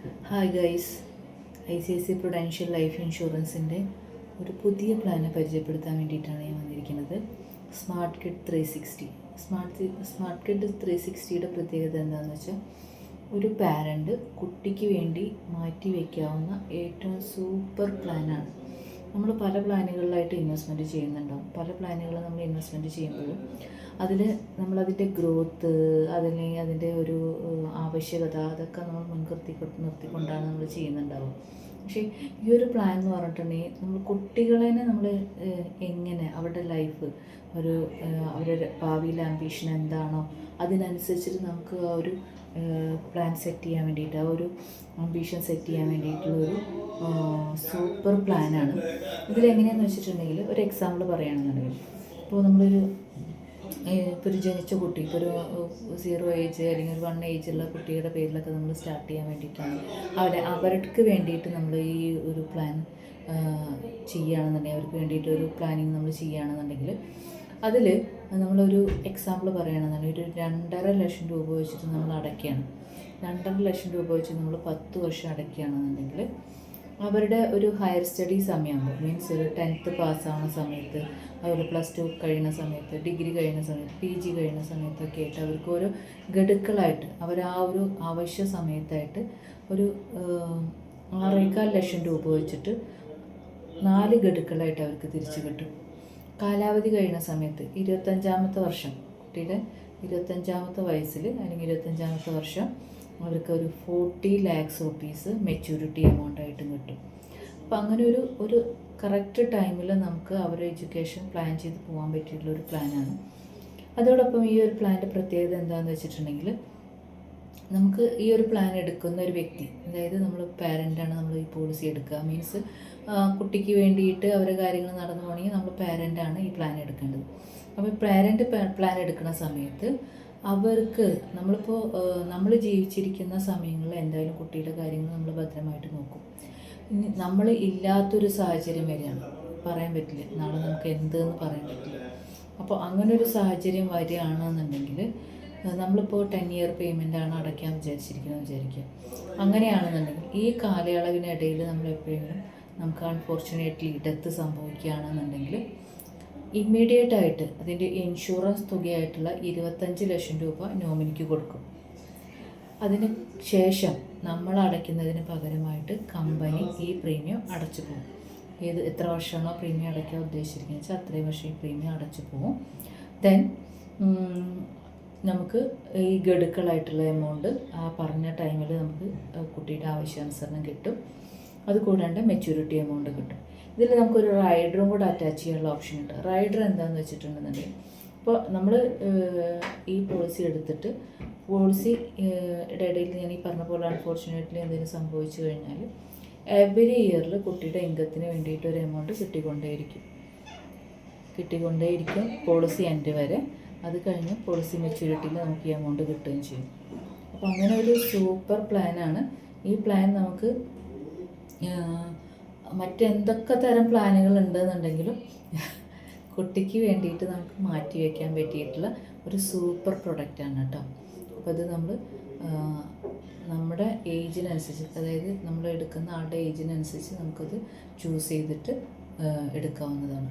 Hi guys, ICICI Prudential life ഇൻഷുറൻസിൻ്റെ ഒരു പുതിയ പ്ലാനെ പരിചയപ്പെടുത്താൻ വേണ്ടിയിട്ടാണ് ഞാൻ വന്നിരിക്കുന്നത്. Smart kid 360. സ്മാർട്ട് കിഡ് 360യുടെ പ്രത്യേകത എന്താണെന്ന് വെച്ചാൽ, ഒരു പാരൻറ്റ് കുട്ടിക്ക് വേണ്ടി മാറ്റി വയ്ക്കാവുന്ന ഏറ്റവും സൂപ്പർ പ്ലാനാണ്. നമ്മൾ പല പ്ലാനുകളിലായിട്ട് ഇൻവെസ്റ്റ്മെൻറ്റ് ചെയ്യുന്നുണ്ടാവും. പല പ്ലാനുകൾ നമ്മൾ ഇൻവെസ്റ്റ്മെൻറ്റ് ചെയ്യുമ്പോഴും നമ്മളതിൻ്റെ ഗ്രോത്ത്, അതല്ലെങ്കിൽ അതിൻ്റെ ഒരു ആവശ്യകത, അതൊക്കെ നമ്മൾ നിർത്തിക്കൊണ്ടാണ് നമ്മൾ ചെയ്യുന്നുണ്ടാവുക. പക്ഷേ ഈ ഒരു പ്ലാൻ എന്ന് പറഞ്ഞിട്ടുണ്ടെങ്കിൽ, നമ്മൾ കുട്ടികളെ നമ്മൾ എങ്ങനെ അവരുടെ ലൈഫ് അവരുടെ ഭാവിയിലെ ആംബിഷൻ എന്താണോ അതിനനുസരിച്ചിട്ട് നമുക്ക് ആ ഒരു പ്ലാൻ സെറ്റ് ചെയ്യാൻ വേണ്ടിയിട്ട്, ആ ഒരു ആംബിഷൻ സെറ്റ് ചെയ്യാൻ വേണ്ടിയിട്ടുള്ളൊരു സൂപ്പർ പ്ലാനാണ്. ഇതിലെങ്ങനെയാണെന്ന് വെച്ചിട്ടുണ്ടെങ്കിൽ, ഒരു എക്സാമ്പിൾ പറയുകയാണെന്നുണ്ടെങ്കിൽ, ഇപ്പോൾ ഇപ്പോൾ ഒരു ജനിച്ച കുട്ടി, ഇപ്പോൾ ഒരു 0 ഏജ് അല്ലെങ്കിൽ ഒരു 1 ഏജുള്ള കുട്ടിയുടെ പേരിലൊക്കെ നമ്മൾ സ്റ്റാർട്ട് ചെയ്യാൻ വേണ്ടിയിട്ടാണ്, അവർക്ക് വേണ്ടിയിട്ട് നമ്മൾ ഈ ഒരു പ്ലാൻ ചെയ്യുകയാണെന്നുണ്ടെങ്കിൽ, അവർക്ക് വേണ്ടിയിട്ട് ഒരു പ്ലാനിങ് നമ്മൾ ചെയ്യുകയാണെന്നുണ്ടെങ്കിൽ, അതിൽ നമ്മളൊരു എക്സാമ്പിൾ പറയുകയാണെന്നുണ്ടെങ്കിൽ, ഒരു 2.5 ലക്ഷം രൂപ വെച്ചിട്ട് നമ്മൾ അടയ്ക്കുകയാണ്. 2.5 ലക്ഷം രൂപ വെച്ച് നമ്മൾ 10 വർഷം അടയ്ക്കുകയാണെന്നുണ്ടെങ്കിൽ, അവരുടെ ഒരു ഹയർ സ്റ്റഡി സമയമാകുമ്പോൾ, മീൻസ് ഒരു 10th പാസ്സാവുന്ന സമയത്ത്, അതുപോലെ +2 കഴിയുന്ന സമയത്ത്, ഡിഗ്രി കഴിയുന്ന സമയത്ത്, PG കഴിയുന്ന സമയത്തൊക്കെ ആയിട്ട് അവർക്ക് ഓരോ ഗഡുക്കളായിട്ട് ആ ഒരു ആവശ്യ സമയത്തായിട്ട് ഒരു 6.25 ലക്ഷം രൂപ വെച്ചിട്ട് 4 ഗഡുക്കളായിട്ട് അവർക്ക് തിരിച്ചു കിട്ടും. കാലാവധി കഴിയുന്ന സമയത്ത് 25ാമത്തെ വർഷം, കുട്ടിയുടെ 25ാമത്തെ വയസ്സിൽ അല്ലെങ്കിൽ 25ാമത്തെ വർഷം അവർക്ക് ഒരു 40 lakhs rupees മെച്യൂരിറ്റി എമൗണ്ട് ആയിട്ടും കിട്ടും. അപ്പോൾ അങ്ങനെ ഒരു കറക്റ്റ് ടൈമിൽ നമുക്ക് അവരുടെ എഡ്യൂക്കേഷൻ പ്ലാൻ ചെയ്ത് പോകാൻ പറ്റിയിട്ടുള്ളൊരു പ്ലാനാണ്. അതോടൊപ്പം ഈ ഒരു പ്ലാൻ്റെ പ്രത്യേകത എന്താണെന്ന് വെച്ചിട്ടുണ്ടെങ്കിൽ, നമുക്ക് ഈ ഒരു പ്ലാൻ എടുക്കുന്ന ഒരു വ്യക്തി, അതായത് നമ്മൾ പാരൻ്റാണ് നമ്മൾ ഈ പോളിസി എടുക്കുക, മീൻസ് കുട്ടിക്ക് വേണ്ടിയിട്ട് അവരുടെ കാര്യങ്ങൾ നടന്നു പോകണമെങ്കിൽ നമ്മൾ പാരൻ്റാണ് ഈ പ്ലാൻ എടുക്കേണ്ടത്. അപ്പോൾ പാരൻ്റ് പ്ലാൻ എടുക്കുന്ന സമയത്ത് അവർക്ക് നമ്മൾ ജീവിച്ചിരിക്കുന്ന സമയങ്ങളിൽ എന്തായാലും കുട്ടിയുടെ കാര്യങ്ങൾ നമ്മൾ ഭദ്രമായിട്ട് നോക്കും. ഇനി നമ്മൾ ഇല്ലാത്തൊരു സാഹചര്യം വരികയാണ്, പറയാൻ പറ്റില്ല, നാളെ നമുക്ക് എന്തെന്ന് പറയാൻ പറ്റില്ല. അപ്പോൾ അങ്ങനെ ഒരു സാഹചര്യം വരികയാണെന്നുണ്ടെങ്കിൽ, നമ്മളിപ്പോൾ 10 year പേയ്മെൻറ്റാണ് അടയ്ക്കാൻ വിചാരിക്കുക. അങ്ങനെയാണെന്നുണ്ടെങ്കിൽ ഈ കാലയളവിനിടയിൽ നമ്മൾ എപ്പോഴെങ്കിലും നമുക്ക് അൺഫോർച്ചുനേറ്റ്ലി ഡെത്ത് സംഭവിക്കുകയാണെന്നുണ്ടെങ്കിൽ, ഇമ്മീഡിയറ്റായിട്ട് അതിൻ്റെ ഇൻഷുറൻസ് തുകയായിട്ടുള്ള 25 ലക്ഷം രൂപ നോമിനിക്ക് കൊടുക്കും. അതിന് ശേഷം നമ്മൾ അടയ്ക്കുന്നതിന് പകരമായിട്ട് കമ്പനി ഈ പ്രീമിയം അടച്ചു പോകും. എത്ര വർഷമാണോ പ്രീമിയം അടയ്ക്കാൻ ഉദ്ദേശിച്ചിരിക്കുന്നത് വെച്ചാൽ അത്രയും വർഷം ഈ പ്രീമിയം അടച്ചു പോകും. ദെൻ നമുക്ക് ഈ ഗഡുക്കളായിട്ടുള്ള എമൗണ്ട് ആ പറഞ്ഞ ടൈമിൽ നമുക്ക് കുട്ടിയുടെ ആവശ്യാനുസരണം കിട്ടും. അതുകൂടാണ്ട് മെച്യൂരിറ്റി എമൗണ്ട് കിട്ടും. ഇതിൽ നമുക്കൊരു റൈഡറും കൂടെ അറ്റാച്ച് ചെയ്യാനുള്ള ഓപ്ഷൻ ഉണ്ട്. റൈഡർ എന്താണെന്ന് വെച്ചിട്ടുണ്ടെന്നുണ്ടെങ്കിൽ, ഇപ്പോൾ നമ്മൾ ഈ പോളിസി എടുത്തിട്ട് ഇടയിൽ ഞാൻ ഈ പറഞ്ഞ പോലെ അൺഫോർച്ചുനേറ്റ്ലി എന്തെങ്കിലും സംഭവിച്ചു കഴിഞ്ഞാൽ, എവറി ഇയറിൽ കുട്ടിയുടെ ഇൻകത്തിന് വേണ്ടിയിട്ട് ഒരു എമൗണ്ട് കിട്ടിക്കൊണ്ടേയിരിക്കും പോളിസി എൻഡ് വരെ. അത് കഴിഞ്ഞ് പോളിസി മെച്യൂരിറ്റിയിൽ നമുക്ക് ഈ എമൗണ്ട് കിട്ടുകയും ചെയ്യും. അപ്പോൾ അങ്ങനെ ഒരു സൂപ്പർ പ്ലാനാണ് ഈ പ്ലാൻ. നമുക്ക് മറ്റെന്തൊക്കെ തരം പ്ലാനുകൾ ഉണ്ടെന്നുണ്ടെങ്കിലും കുട്ടിക്ക് വേണ്ടിയിട്ട് നമുക്ക് മാറ്റി വയ്ക്കാൻ പറ്റിയിട്ടുള്ള ഒരു സൂപ്പർ പ്രൊഡക്റ്റാണ് കേട്ടോ. അപ്പോൾ അത് നമ്മൾ നമ്മുടെ ഏജിനനുസരിച്ച്, അതായത് നമ്മൾ എടുക്കുന്ന ആളുടെ ഏജിനനുസരിച്ച് നമുക്കത് ചൂസ് ചെയ്തിട്ട് എടുക്കാവുന്നതാണ്.